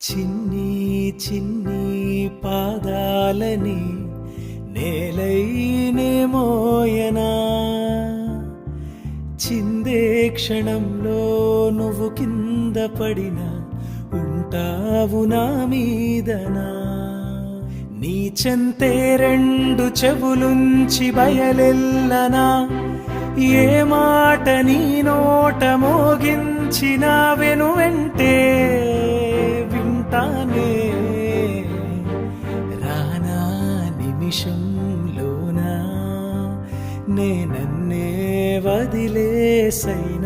చిన్ని చిన్ని పాదాలని నేలైనే మోయనా, చిందే క్షణంలో నువ్వు కింద పడినా ఉంటావు నా మీదనా. నీ చెంతే రెండు చెవులుంచి బయలెల్లనా, ఏ మాట నీ నోట మోగించిన వెనువెంటే వింటానే. రానా నిమిషంలోనా నే నన్నే వదిలేసైనా